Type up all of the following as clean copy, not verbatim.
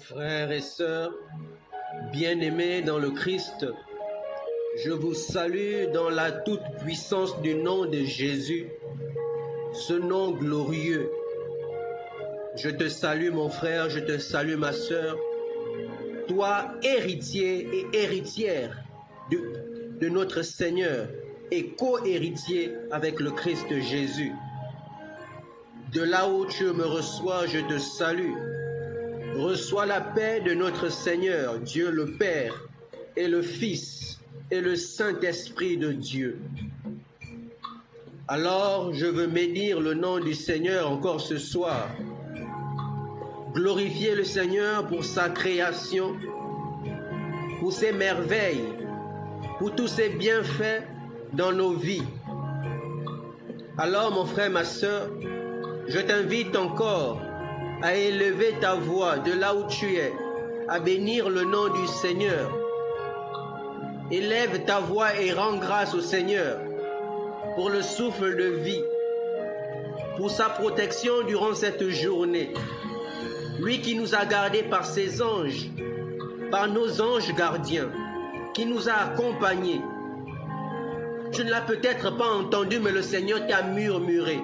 Frères et sœurs, bien-aimés dans le Christ, je vous salue dans la toute-puissance du nom de Jésus, ce nom glorieux. Je te salue mon frère, je te salue ma sœur, toi héritier et héritière de notre Seigneur et co-héritier avec le Christ Jésus. De là où tu me reçois, je te salue. Reçois la paix de notre Seigneur, Dieu le Père, et le Fils, et le Saint-Esprit de Dieu. Alors, je veux bénir le nom du Seigneur encore ce soir. Glorifier le Seigneur pour sa création, pour ses merveilles, pour tous ses bienfaits dans nos vies. Alors, mon frère, ma sœur, je t'invite encore à élever ta voix de là où tu es, à bénir le nom du Seigneur. Élève ta voix et rends grâce au Seigneur pour le souffle de vie, pour sa protection durant cette journée. Lui qui nous a gardés par ses anges, par nos anges gardiens, qui nous a accompagnés. Tu ne l'as peut-être pas entendu, mais le Seigneur t'a murmuré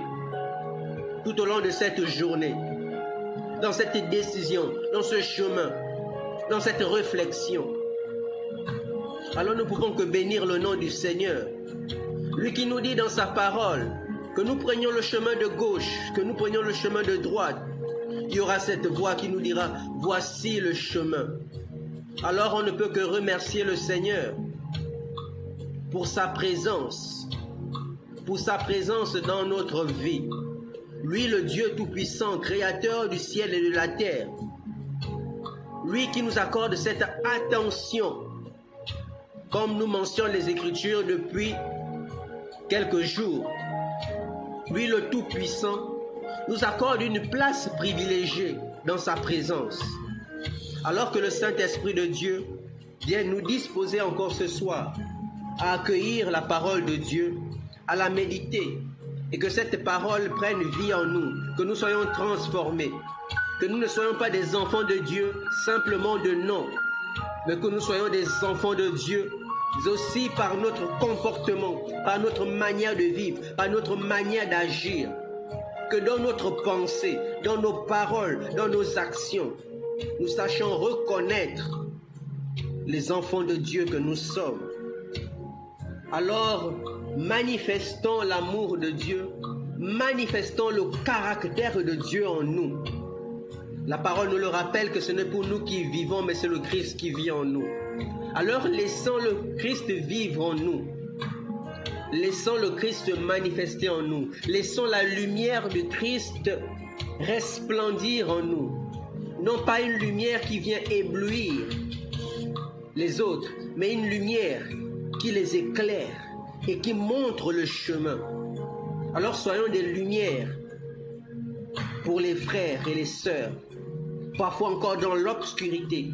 tout au long de cette journée, dans cette décision, dans ce chemin, dans cette réflexion. Alors nous pouvons que bénir le nom du Seigneur. Lui qui nous dit dans sa parole que nous prenions le chemin de gauche, que nous prenions le chemin de droite. Il y aura cette voix qui nous dira, voici le chemin. Alors on ne peut que remercier le Seigneur pour sa présence dans notre vie. Lui, le Dieu Tout-Puissant, Créateur du ciel et de la terre. Lui qui nous accorde cette attention, comme nous mentionnent les Écritures depuis quelques jours. Lui, le Tout-Puissant, nous accorde une place privilégiée dans sa présence. Alors que le Saint-Esprit de Dieu vient nous disposer encore ce soir à accueillir la parole de Dieu, à la méditer, et que cette parole prenne vie en nous, que nous soyons transformés, que nous ne soyons pas des enfants de Dieu simplement de nom, mais que nous soyons des enfants de Dieu aussi par notre comportement, par notre manière de vivre, par notre manière d'agir, que dans notre pensée, dans nos paroles, dans nos actions, nous sachions reconnaître les enfants de Dieu que nous sommes. Alors, manifestons l'amour de Dieu, manifestons le caractère de Dieu en nous. La parole nous le rappelle que ce n'est pour nous qui vivons, mais c'est le Christ qui vit en nous. Alors laissons le Christ vivre en nous. Laissons le Christ se manifester en nous. Laissons la lumière du Christ resplendir en nous. Non pas une lumière qui vient éblouir les autres, mais une lumière qui les éclaire et qui montre le chemin. Alors soyons des lumières pour les frères et les sœurs, parfois encore dans l'obscurité.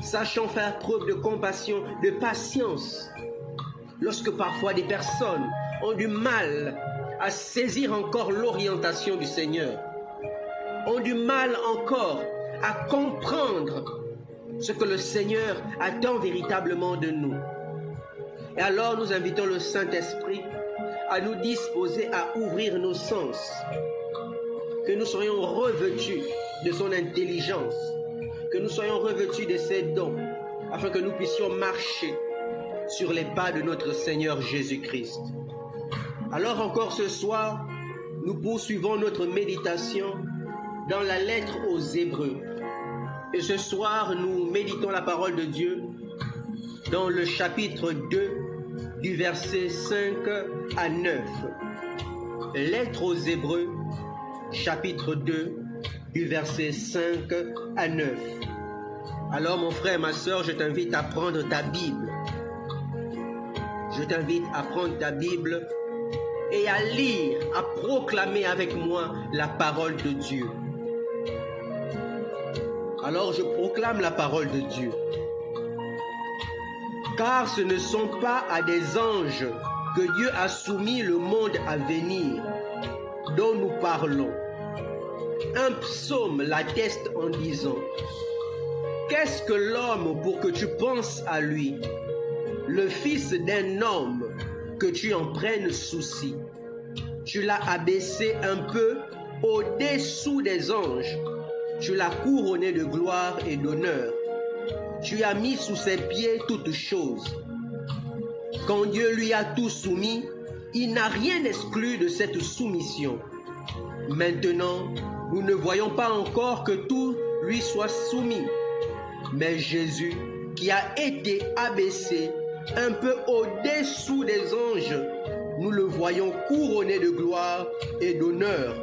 Sachons faire preuve de compassion, de patience, lorsque parfois des personnes ont du mal à saisir encore l'orientation du Seigneur, ont du mal encore à comprendre ce que le Seigneur attend véritablement de nous. Et alors nous invitons le Saint-Esprit à nous disposer à ouvrir nos sens, que nous soyons revêtus de son intelligence, que nous soyons revêtus de ses dons, afin que nous puissions marcher sur les pas de notre Seigneur Jésus-Christ. Alors encore ce soir, nous poursuivons notre méditation dans la lettre aux Hébreux. Et ce soir, nous méditons la parole de Dieu dans le chapitre 2, du verset 5 à 9. Lettre aux Hébreux, chapitre 2, du verset 5 à 9. Alors mon frère, ma sœur, je t'invite à prendre ta Bible. Je t'invite à prendre ta Bible et à lire, à proclamer avec moi la parole de Dieu. Alors je proclame la parole de Dieu. Car ce ne sont pas à des anges que Dieu a soumis le monde à venir, dont nous parlons. Un psaume l'atteste en disant: Qu'est-ce que l'homme pour que tu penses à lui? Le fils d'un homme que tu en prennes souci. Tu l'as abaissé un peu au-dessous des anges. Tu l'as couronné de gloire et d'honneur. Tu as mis sous ses pieds toutes choses. Quand Dieu lui a tout soumis, il n'a rien exclu de cette soumission. Maintenant, nous ne voyons pas encore que tout lui soit soumis. Mais Jésus, qui a été abaissé un peu au-dessous des anges, nous le voyons couronné de gloire et d'honneur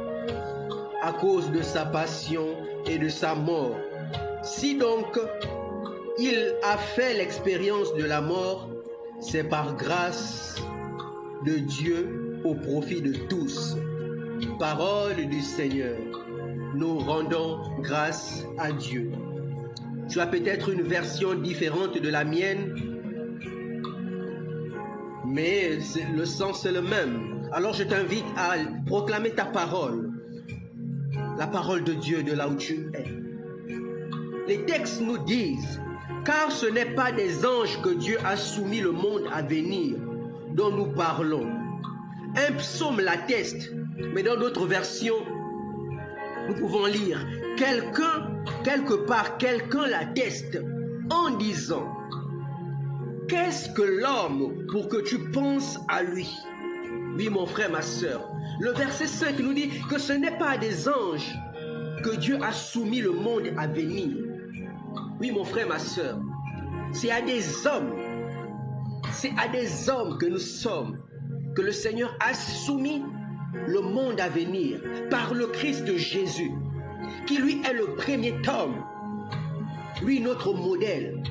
à cause de sa passion et de sa mort. Si donc il a fait l'expérience de la mort, c'est par grâce de Dieu au profit de tous. Parole du Seigneur. Nous rendons grâce à Dieu. Tu as peut-être une version différente de la mienne, mais le sens est le même. Alors je t'invite à proclamer ta parole, la parole de Dieu de là où tu es. Les textes nous disent, car ce n'est pas des anges que Dieu a soumis le monde à venir dont nous parlons. Un psaume l'atteste, mais dans d'autres versions, nous pouvons lire, quelque part, quelqu'un l'atteste en disant, qu'est-ce que l'homme pour que tu penses à lui? Oui, mon frère, ma soeur. Le verset 5 nous dit que ce n'est pas à des anges que Dieu a soumis le monde à venir. Oui, mon frère, ma soeur. C'est à des hommes. C'est à des hommes que nous sommes, que le Seigneur a soumis le monde à venir par le Christ Jésus, qui lui est le premier homme, lui notre modèle.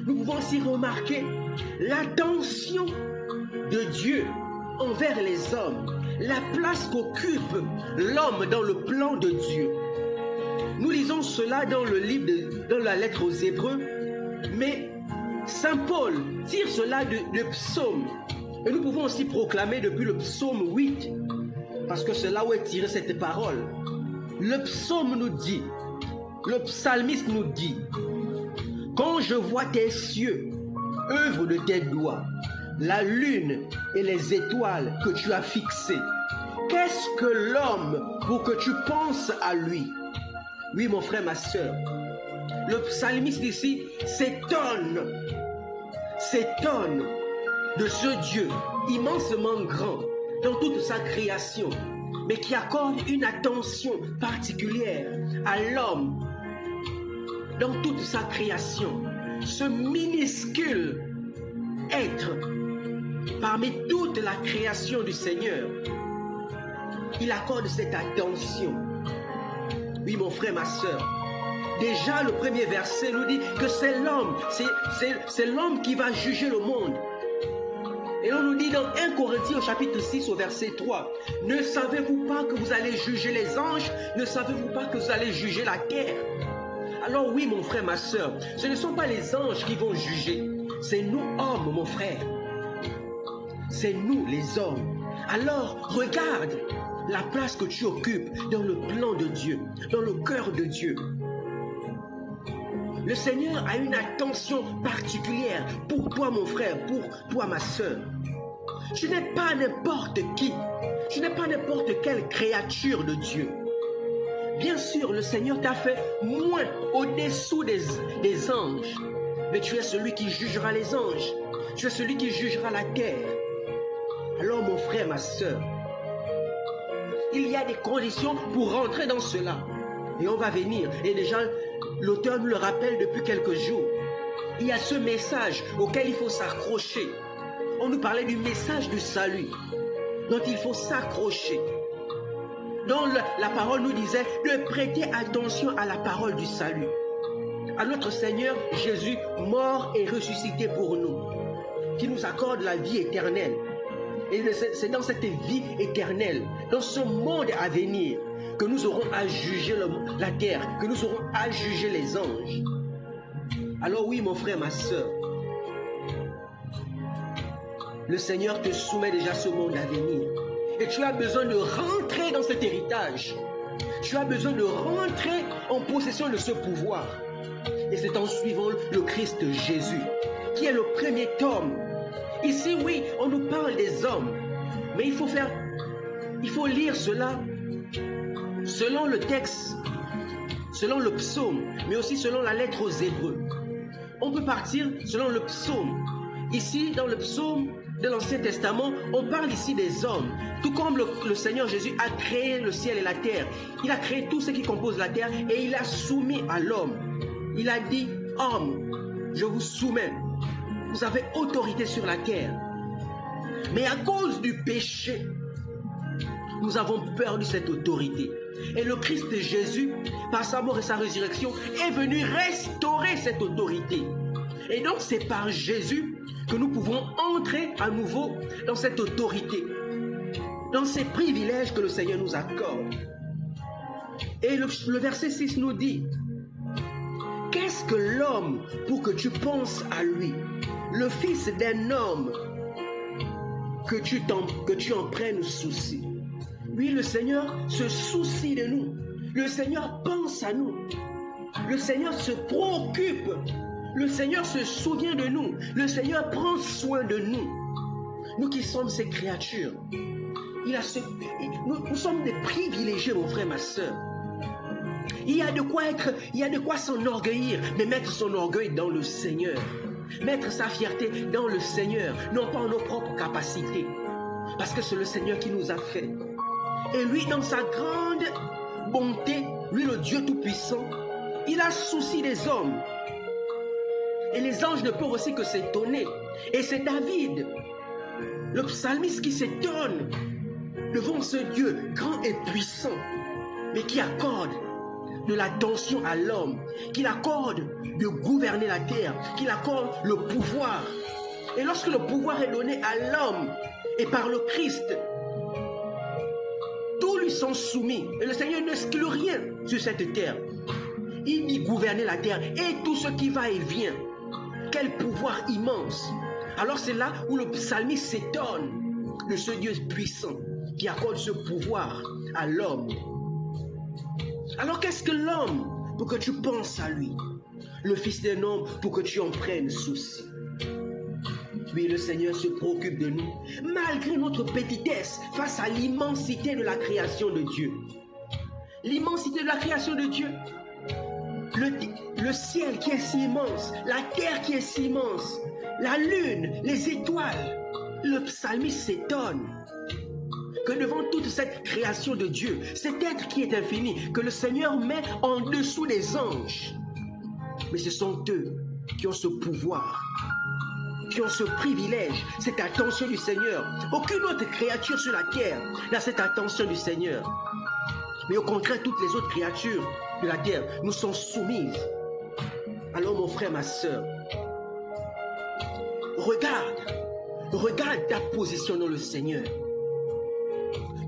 Nous pouvons aussi remarquer l'attention de Dieu envers les hommes, la place qu'occupe l'homme dans le plan de Dieu. Nous lisons cela dans le livre, dans la lettre aux Hébreux, mais Saint Paul tire cela de psaume. Et nous pouvons aussi proclamer depuis le psaume 8, parce que c'est là où est tirée cette parole. Le psaume nous dit, le psalmiste nous dit, quand je vois tes cieux, œuvre de tes doigts, la lune et les étoiles que tu as fixées, qu'est-ce que l'homme pour que tu penses à lui? Oui, mon frère, ma soeur, le psalmiste ici s'étonne de ce Dieu immensement grand dans toute sa création, mais qui accorde une attention particulière à l'homme dans toute sa création. Ce minuscule être parmi toute la création du Seigneur, il accorde cette attention. Oui, mon frère, ma soeur. Déjà, le premier verset nous dit que c'est l'homme, c'est l'homme qui va juger le monde. Et on nous dit dans 1 Corinthiens au chapitre 6 au verset 3, ne savez-vous pas que vous allez juger les anges? Ne savez-vous pas que vous allez juger la terre? Alors oui, mon frère, ma soeur, ce ne sont pas les anges qui vont juger, c'est nous hommes, mon frère. C'est nous les hommes. Alors regarde la place que tu occupes dans le plan de Dieu, dans le cœur de Dieu. Le Seigneur a une attention particulière pour toi, mon frère, pour toi, ma soeur. Tu n'es pas n'importe qui. Tu n'es pas n'importe quelle créature de Dieu. Bien sûr, le Seigneur t'a fait moins au-dessous des anges. Mais tu es celui qui jugera les anges. Tu es celui qui jugera la terre. Alors, mon frère, ma soeur, il y a des conditions pour rentrer dans cela. Et on va venir. Et déjà, l'auteur nous le rappelle depuis quelques jours. Il y a ce message auquel il faut s'accrocher. On nous parlait du message du salut, dont il faut s'accrocher. Dont la parole nous disait de prêter attention à la parole du salut. À notre Seigneur Jésus, mort et ressuscité pour nous, qui nous accorde la vie éternelle. Et c'est dans cette vie éternelle, dans ce monde à venir, que nous aurons à juger la terre, que nous aurons à juger les anges. Alors oui, mon frère, ma soeur, le Seigneur te soumet déjà ce monde à venir. Et tu as besoin de rentrer dans cet héritage. Tu as besoin de rentrer en possession de ce pouvoir. Et c'est en suivant le Christ Jésus, qui est le premier homme. Ici, oui, on nous parle des hommes, mais il faut lire cela selon le texte, selon le psaume, mais aussi selon la lettre aux Hébreux. On peut partir selon le psaume. Ici, dans le psaume de l'Ancien Testament, on parle ici des hommes. Tout comme le Seigneur Jésus a créé le ciel et la terre. Il a créé tout ce qui compose la terre et il a soumis à l'homme. Il a dit, homme, je vous soumets. Vous avez autorité sur la terre. Mais à cause du péché, nous avons perdu cette autorité. Et le Christ Jésus, par sa mort et sa résurrection, est venu restaurer cette autorité. Et donc c'est par Jésus que nous pouvons entrer à nouveau dans cette autorité, dans ces privilèges que le Seigneur nous accorde. Et le verset 6 nous dit, qu'est-ce que l'homme pour que tu penses à lui? Le fils d'un homme que tu en prennes souci. Oui, le Seigneur se soucie de nous. Le Seigneur pense à nous. Le Seigneur se préoccupe. Le Seigneur se souvient de nous. Le Seigneur prend soin de nous. Nous qui sommes ses créatures. Nous sommes des privilégiés, mon frère, ma soeur. Il y a de quoi s'enorgueillir, mais mettre son orgueil dans le Seigneur. Mettre sa fierté dans le Seigneur, non pas en nos propres capacités. Parce que c'est le Seigneur qui nous a fait. Et lui, dans sa grande bonté, lui, le Dieu Tout-Puissant, il a souci des hommes. Et les anges ne peuvent aussi que s'étonner. Et c'est David, le psalmiste, qui s'étonne devant ce Dieu grand et puissant, mais qui accorde de l'attention à l'homme, qu'il accorde de gouverner la terre, qu'il accorde le pouvoir. Et lorsque le pouvoir est donné à l'homme et par le Christ, tous lui sont soumis. Et le Seigneur n'exclut rien sur cette terre. Il dit gouverner la terre et tout ce qui va et vient. Quel pouvoir immense! Alors c'est là où le psalmiste s'étonne de ce Dieu puissant qui accorde ce pouvoir à l'homme. Alors qu'est-ce que l'homme pour que tu penses à lui? Le fils d'un homme pour que tu en prennes souci. Oui, le Seigneur se préoccupe de nous, malgré notre petitesse face à l'immensité de la création de Dieu. L'immensité de la création de Dieu. Le ciel qui est si immense, la terre qui est si immense, la lune, les étoiles. Le psalmiste s'étonne que devant toute cette création de Dieu, cet être qui est infini, que le Seigneur met en dessous des anges. Mais ce sont eux qui ont ce pouvoir, qui ont ce privilège, cette attention du Seigneur. Aucune autre créature sur la terre n'a cette attention du Seigneur. Mais au contraire, toutes les autres créatures de la terre nous sont soumises. Alors mon frère, ma soeur, regarde ta position dans le Seigneur.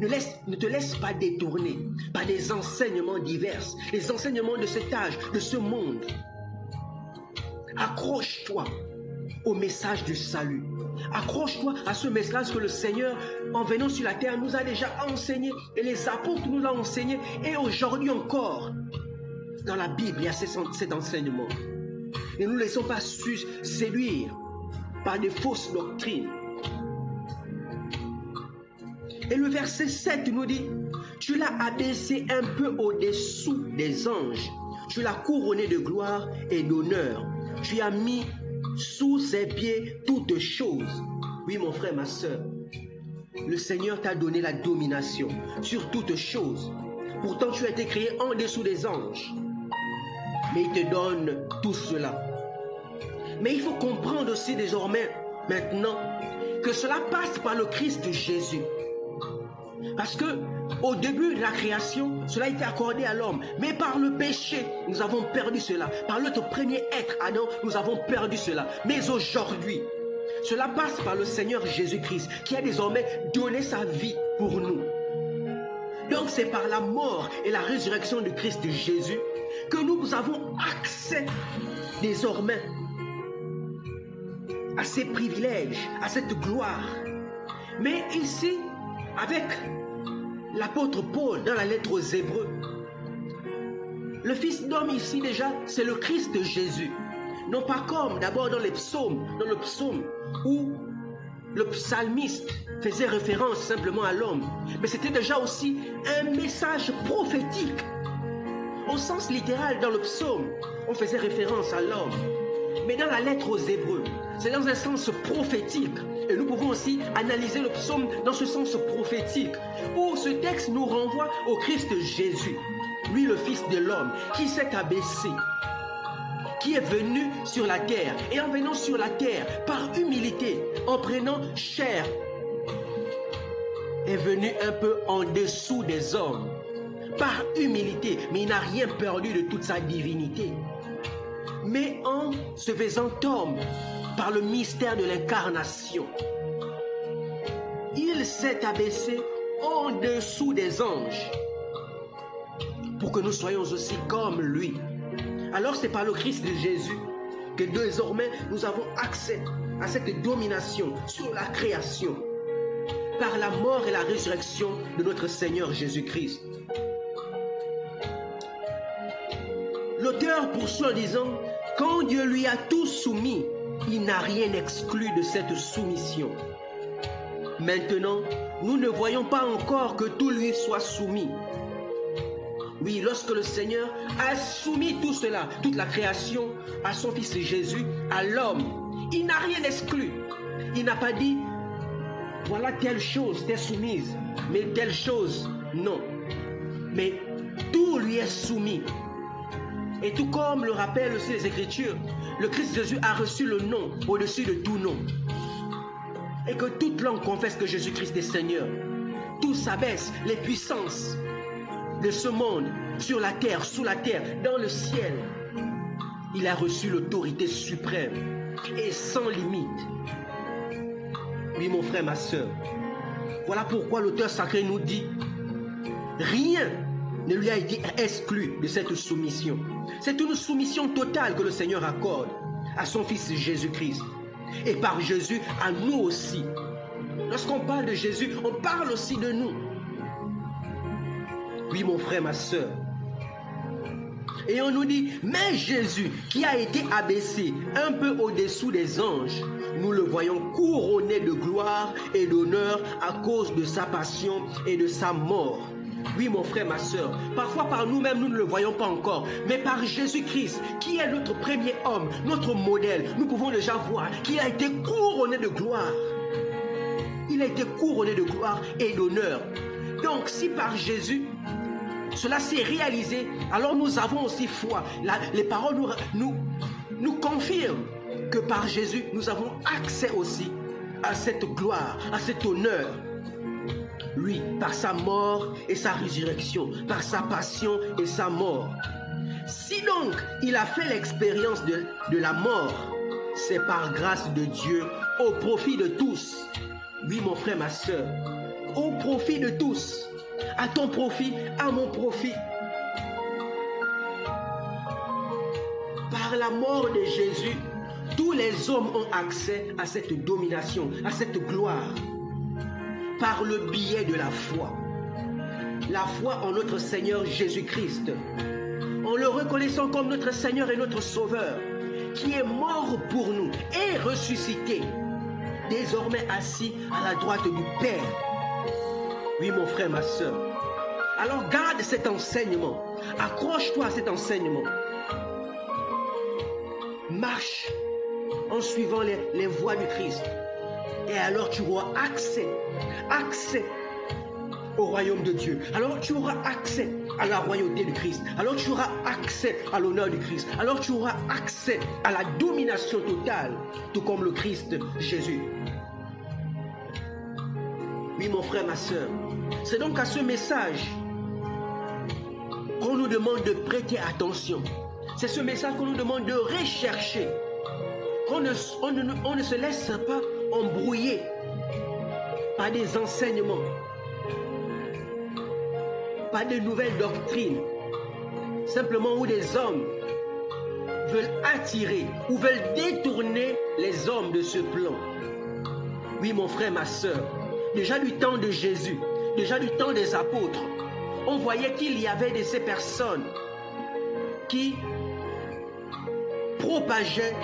Ne te laisse pas détourner par des enseignements divers, les enseignements de cet âge, de ce monde. Accroche-toi au message du salut. Accroche-toi à ce message que le Seigneur, en venant sur la terre, nous a déjà enseigné. Et les apôtres nous l'ont enseigné. Et aujourd'hui encore, dans la Bible, il y a cet enseignement. Ne nous laissons pas séduire par des fausses doctrines. Et le verset 7 nous dit, tu l'as abaissé un peu au-dessous des anges. Tu l'as couronné de gloire et d'honneur. Tu as mis sous ses pieds toutes choses. Oui, mon frère, ma soeur, le Seigneur t'a donné la domination sur toutes choses. Pourtant, tu as été créé en dessous des anges. Mais il te donne tout cela. Mais il faut comprendre aussi désormais, maintenant, que cela passe par le Christ Jésus. Parce que au début de la création, cela a été accordé à l'homme. Mais par le péché, nous avons perdu cela. Par notre premier être, Adam, nous avons perdu cela. Mais aujourd'hui, cela passe par le Seigneur Jésus-Christ qui a désormais donné sa vie pour nous. Donc c'est par la mort et la résurrection de Christ Jésus que nous avons accès désormais à ces privilèges, à cette gloire. Mais ici, avec l'apôtre Paul dans la lettre aux Hébreux, Le Fils d'homme ici déjà, c'est le Christ Jésus. Non pas comme d'abord dans le psaume où le psalmiste faisait référence simplement à l'homme, mais c'était déjà aussi un message prophétique. Au sens littéral, dans le psaume, on faisait référence à l'homme. Mais dans la lettre aux Hébreux, c'est dans un sens prophétique. Et nous pouvons aussi analyser le psaume dans ce sens prophétique, où ce texte nous renvoie au Christ Jésus, lui le Fils de l'homme, qui s'est abaissé, qui est venu sur la terre. Et en venant sur la terre, par humilité, en prenant chair, est venu un peu en dessous des hommes. Par humilité, mais il n'a rien perdu de toute sa divinité. Mais en se faisant homme, par le mystère de l'incarnation, il s'est abaissé en dessous des anges, pour que nous soyons aussi comme lui. Alors c'est par le Christ de Jésus que désormais nous avons accès à cette domination sur la création, par la mort et la résurrection de notre Seigneur Jésus-Christ. L'auteur poursuit en disant, quand Dieu lui a tout soumis, il n'a rien exclu de cette soumission. Maintenant, nous ne voyons pas encore que tout lui soit soumis. Oui, lorsque le Seigneur a soumis tout cela, toute la création, à son Fils Jésus, à l'homme, il n'a rien exclu. Il n'a pas dit, voilà telle chose t'est soumise, mais telle chose, non. Mais tout lui est soumis. Et tout comme le rappellent aussi les Écritures, le Christ Jésus a reçu le nom au-dessus de tout nom. Et que toute langue confesse que Jésus-Christ est Seigneur. Tout s'abaisse, les puissances de ce monde, sur la terre, sous la terre, dans le ciel. Il a reçu l'autorité suprême et sans limite. Oui, mon frère, ma soeur, voilà pourquoi l'auteur sacré nous dit, rien ne lui a été exclu de cette soumission. C'est une soumission totale que le Seigneur accorde à son Fils Jésus-Christ. Et par Jésus, à nous aussi. Lorsqu'on parle de Jésus, on parle aussi de nous. Oui, mon frère, ma soeur. Et on nous dit, mais Jésus, qui a été abaissé un peu au-dessous des anges, nous le voyons couronné de gloire et d'honneur à cause de sa passion et de sa mort. Oui, mon frère, ma soeur, parfois par nous-mêmes, nous ne le voyons pas encore, mais par Jésus-Christ, qui est notre premier homme, notre modèle, nous pouvons déjà voir qu'il a été couronné de gloire. Il a été couronné de gloire et d'honneur. Donc, si par Jésus, cela s'est réalisé, alors nous avons aussi foi. Les paroles nous confirment que par Jésus, nous avons accès aussi à cette gloire, à cet honneur. Lui, par sa mort et sa résurrection, par sa passion et sa mort. Si donc il a fait l'expérience de la mort, c'est par grâce de Dieu, au profit de tous. Oui, mon frère, ma soeur, au profit de tous. À ton profit, à mon profit. Par la mort de Jésus, tous les hommes ont accès à cette domination, à cette gloire. Par le biais de la foi. La foi en notre Seigneur Jésus-Christ. En le reconnaissant comme notre Seigneur et notre Sauveur, qui est mort pour nous et ressuscité, désormais assis à la droite du Père. Oui, mon frère, ma soeur. Alors garde cet enseignement. Accroche-toi à cet enseignement. Marche en suivant les voies du Christ. Et alors tu auras accès au royaume de Dieu. Alors tu auras accès à la royauté du Christ. Alors tu auras accès à l'honneur du Christ. Alors tu auras accès à la domination totale, tout comme le Christ Jésus. Oui, mon frère, ma soeur, c'est donc à ce message qu'on nous demande de prêter attention. C'est ce message qu'on nous demande de rechercher. On ne se laisse pas embrouillé par des enseignements, par de nouvelles doctrines, simplement où des hommes veulent attirer ou veulent détourner les hommes de ce plan. Oui, mon frère, ma soeur, déjà du temps de Jésus, déjà du temps des apôtres, on voyait qu'il y avait de ces personnes qui propageait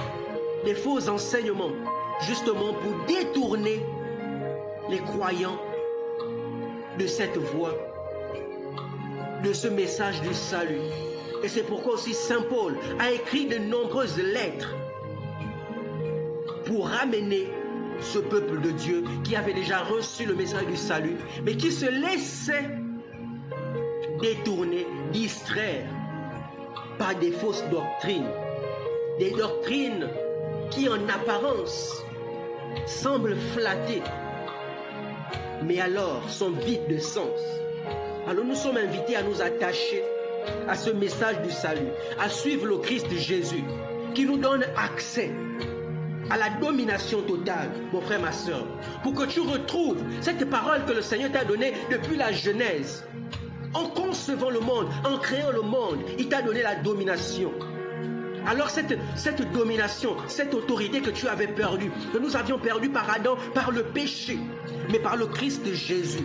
des faux enseignements, justement pour détourner les croyants de cette voie, de ce message du salut. Et c'est pourquoi aussi Saint Paul a écrit de nombreuses lettres pour ramener ce peuple de Dieu qui avait déjà reçu le message du salut, mais qui se laissait détourner, distraire par des fausses doctrines. Des doctrines qui en apparence semblent flatter, mais alors sont vides de sens. Alors nous sommes invités à nous attacher à ce message du salut, à suivre le Christ Jésus, qui nous donne accès à la domination totale, mon frère, ma soeur, pour que tu retrouves cette parole que le Seigneur t'a donnée depuis la Genèse. En concevant le monde, en créant le monde, il t'a donné la domination. Alors cette domination, cette autorité que tu avais perdue, que nous avions perdue par Adam, par le péché, mais par le Christ Jésus,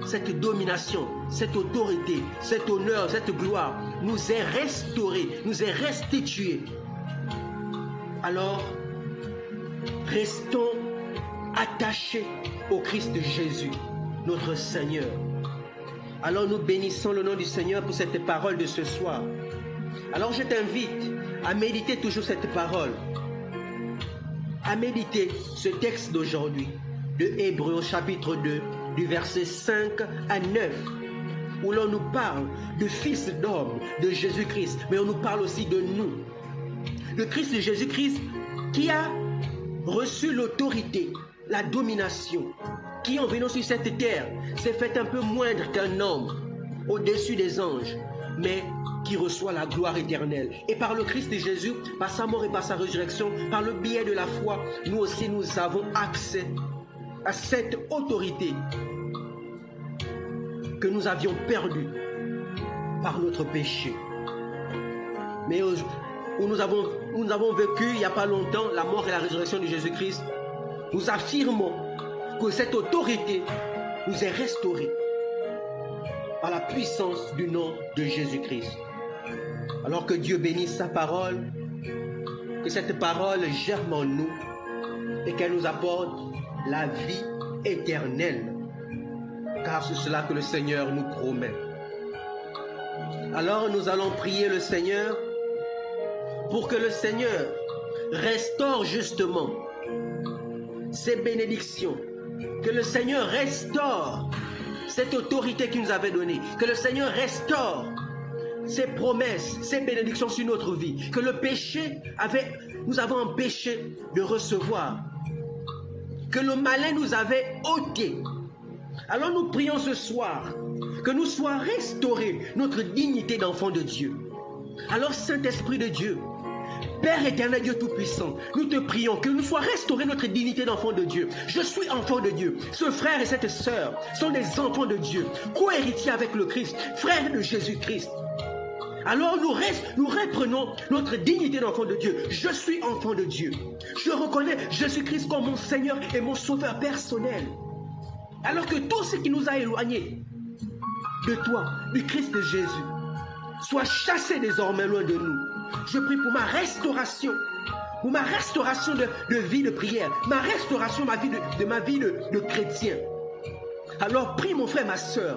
cette domination, cette autorité, cet honneur, cette gloire nous est restaurée, nous est restituée. Alors, restons attachés au Christ Jésus, notre Seigneur. Alors nous bénissons le nom du Seigneur pour cette parole de ce soir. Alors je t'invite à méditer toujours cette parole, à méditer ce texte d'aujourd'hui, de Hébreux chapitre 2, du verset 5 à 9, où l'on nous parle de fils d'homme, de Jésus-Christ, mais on nous parle aussi de nous. Le Christ de Jésus-Christ qui a reçu l'autorité, la domination, qui en venant sur cette terre s'est fait un peu moindre qu'un homme, au-dessus des anges, mais qui reçoit la gloire éternelle. Et par le Christ de Jésus, par sa mort et par sa résurrection, par le biais de la foi, nous aussi nous avons accès à cette autorité que nous avions perdue par notre péché. Mais où nous avons vécu il n'y a pas longtemps la mort et la résurrection de Jésus-Christ, nous affirmons que cette autorité nous est restaurée par la puissance du nom de Jésus-Christ. Alors que Dieu bénisse sa parole, que cette parole germe en nous et qu'elle nous apporte la vie éternelle, car c'est cela que le Seigneur nous promet. Alors nous allons prier le Seigneur pour que le Seigneur restaure justement ces bénédictions, que le Seigneur restaure cette autorité qu'il nous avait donnée, que le Seigneur restaure ces promesses, ces bénédictions sur notre vie, que le péché nous avons empêché de recevoir, que le malin nous avait ôté. Alors nous prions ce soir que nous soit restaurée notre dignité d'enfant de Dieu. Alors Saint-Esprit de Dieu, Père éternel, Dieu Tout-Puissant, nous te prions que nous soit restaurée notre dignité d'enfant de Dieu. Je suis enfant de Dieu. Ce frère et cette sœur sont des enfants de Dieu, co-héritiers avec le Christ, frères de Jésus-Christ. Alors nous reprenons notre dignité d'enfant de Dieu. Je suis enfant de Dieu. Je reconnais Jésus-Christ comme mon Seigneur et mon Sauveur personnel. Alors que tout ce qui nous a éloignés de toi, du Christ de Jésus, soit chassé désormais loin de nous. Je prie pour ma restauration de vie de prière, ma restauration de ma vie de chrétien. Alors prie mon frère, ma soeur,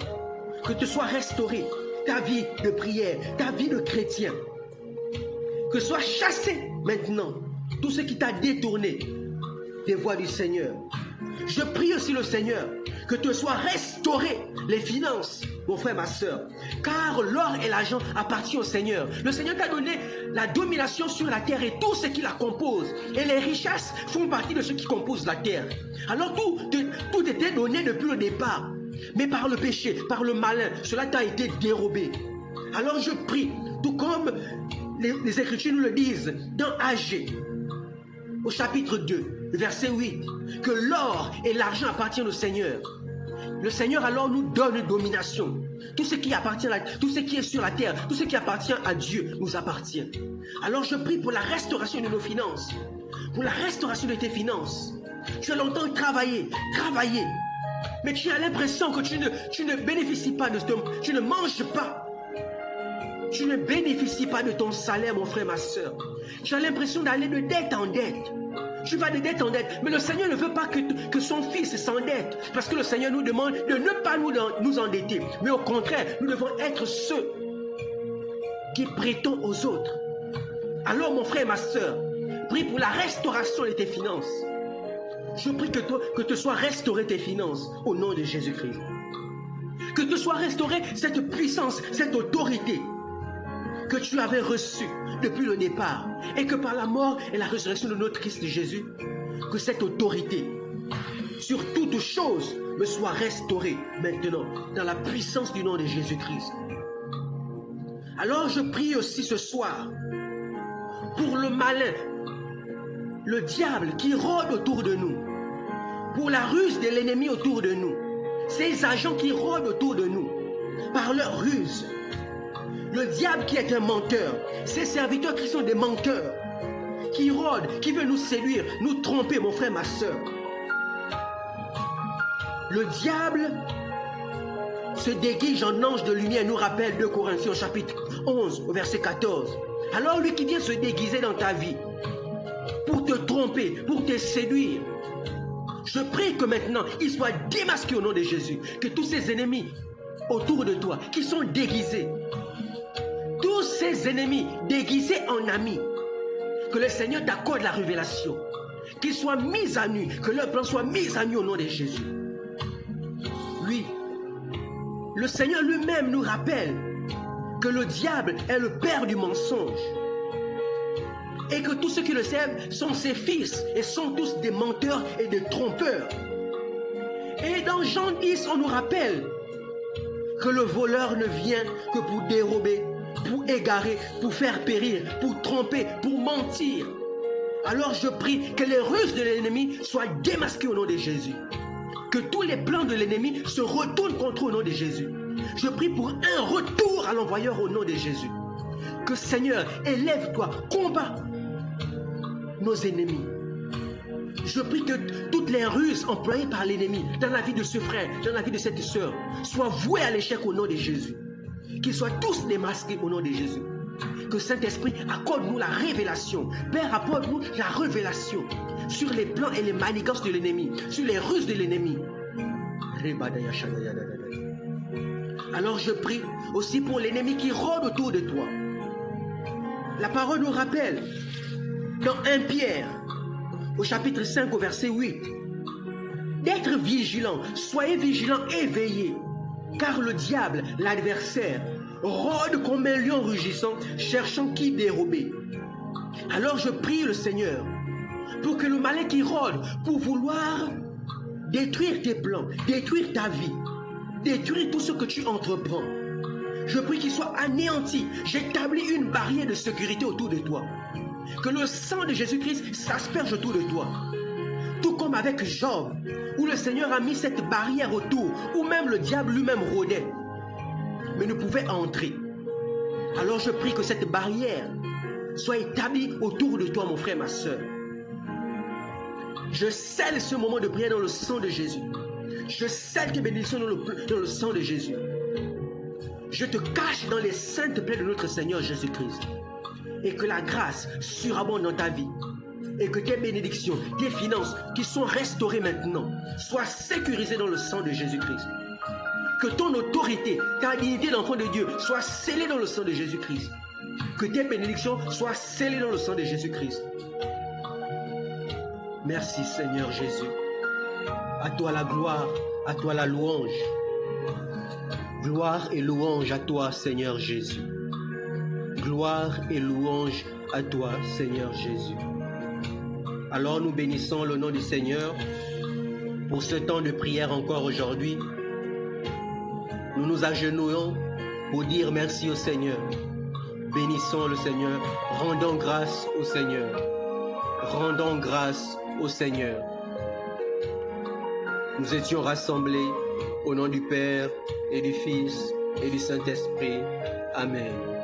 que te soit restaurée ta vie de prière, ta vie de chrétien. Que soit chassé maintenant tout ce qui t'a détourné des voies du Seigneur. Je prie aussi le Seigneur que te soient restaurées les finances, mon frère, ma soeur, car l'or et l'argent appartiennent au Seigneur. Le Seigneur t'a donné la domination sur la terre et tout ce qui la compose. Et les richesses font partie de ce qui compose la terre. Alors tout était donné depuis le départ. Mais par le péché, par le malin, cela t'a été dérobé. Alors je prie, tout comme les Écritures nous le disent, dans Agé, au chapitre 2, verset 8, que l'or et l'argent appartiennent au Seigneur. Le Seigneur alors nous donne domination. Tout ce qui appartient, tout ce qui est sur la terre, tout ce qui appartient à Dieu nous appartient. Alors je prie pour la restauration de nos finances, pour la restauration de tes finances. Tu as longtemps travaillé, mais tu as l'impression que tu ne bénéficies pas de ce, tu ne manges pas. Tu ne bénéficies pas de ton salaire, mon frère, ma soeur. Tu as l'impression d'aller de dette en dette. Tu vas de dette en dette. Mais le Seigneur ne veut pas que son fils s'endette. Parce que le Seigneur nous demande de ne pas nous endetter. Mais au contraire, nous devons être ceux qui prêtons aux autres. Alors, mon frère, ma soeur, prie pour la restauration de tes finances. Je prie que te soient restaurées tes finances au nom de Jésus-Christ. Que te soit restaurée cette puissance, cette autorité que tu avais reçue depuis le départ. Et que par la mort et la résurrection de notre Christ Jésus, que cette autorité sur toutes choses me soit restaurée maintenant dans la puissance du nom de Jésus-Christ. Alors je prie aussi ce soir pour le malin, le diable qui rôde autour de nous, pour la ruse de l'ennemi autour de nous, ces agents qui rôdent autour de nous, par leur ruse, le diable qui est un menteur, ces serviteurs qui sont des menteurs, qui rôdent, qui veulent nous séduire, nous tromper, mon frère, ma soeur. Le diable se déguise en ange de lumière, nous rappelle 2 Corinthiens chapitre 11, au verset 14. Alors lui qui vient se déguiser dans ta vie, pour te tromper, pour te séduire, je prie que maintenant, il soit démasqué au nom de Jésus. Que tous ces ennemis autour de toi, qui sont déguisés, tous ces ennemis déguisés en amis, que le Seigneur t'accorde la révélation, qu'ils soient mis à nu, que leur plan soit mis à nu au nom de Jésus. Oui, le Seigneur lui-même nous rappelle que le diable est le père du mensonge. Et que tous ceux qui le servent sont ses fils et sont tous des menteurs et des trompeurs. Et dans Jean 10, on nous rappelle que le voleur ne vient que pour dérober, pour égarer, pour faire périr, pour tromper, pour mentir. Alors je prie que les ruses de l'ennemi soient démasquées au nom de Jésus. Que tous les plans de l'ennemi se retournent contre eux au nom de Jésus. Je prie pour un retour à l'envoyeur au nom de Jésus. Que Seigneur, élève-toi, combat nos ennemis. Je prie que toutes les ruses employées par l'ennemi dans la vie de ce frère, dans la vie de cette sœur, soient vouées à l'échec au nom de Jésus. Qu'ils soient tous démasqués au nom de Jésus. Que Saint-Esprit accorde-nous la révélation. Père, apporte-nous la révélation sur les plans et les manigances de l'ennemi, sur les ruses de l'ennemi. Alors je prie aussi pour l'ennemi qui rôde autour de toi. La parole nous rappelle dans 1 Pierre, au chapitre 5, au verset 8, d'être vigilant, soyez vigilants et veillez, car le diable, l'adversaire, rôde comme un lion rugissant, cherchant qui dérober. Alors je prie le Seigneur pour que le malin qui rôde, pour vouloir détruire tes plans, détruire ta vie, détruire tout ce que tu entreprends, je prie qu'il soit anéanti. J'établis une barrière de sécurité autour de toi. Que le sang de Jésus-Christ s'asperge autour de toi. Tout comme avec Job, où le Seigneur a mis cette barrière autour, où même le diable lui-même rôdait, mais ne pouvait entrer. Alors je prie que cette barrière soit établie autour de toi, mon frère, ma soeur. Je scelle ce moment de prière dans le sang de Jésus. Je scelle tes bénédictions dans le sang de Jésus. Je te cache dans les saintes plaies de notre Seigneur Jésus-Christ. Et que la grâce surabonde dans ta vie. Et que tes bénédictions, tes finances qui sont restaurées maintenant, soient sécurisées dans le sang de Jésus-Christ. Que ton autorité, ta dignité d'enfant de Dieu soit scellée dans le sang de Jésus-Christ. Que tes bénédictions soient scellées dans le sang de Jésus-Christ. Merci Seigneur Jésus. À toi la gloire, à toi la louange. Gloire et louange à toi Seigneur Jésus. Gloire et louange à toi Seigneur Jésus. Alors nous bénissons le nom du Seigneur pour ce temps de prière encore aujourd'hui. Nous nous agenouillons pour dire merci au Seigneur. Bénissons le Seigneur. Rendons grâce au Seigneur. Rendons grâce au Seigneur. Nous étions rassemblés au nom du Père et du Fils et du Saint-Esprit. Amen.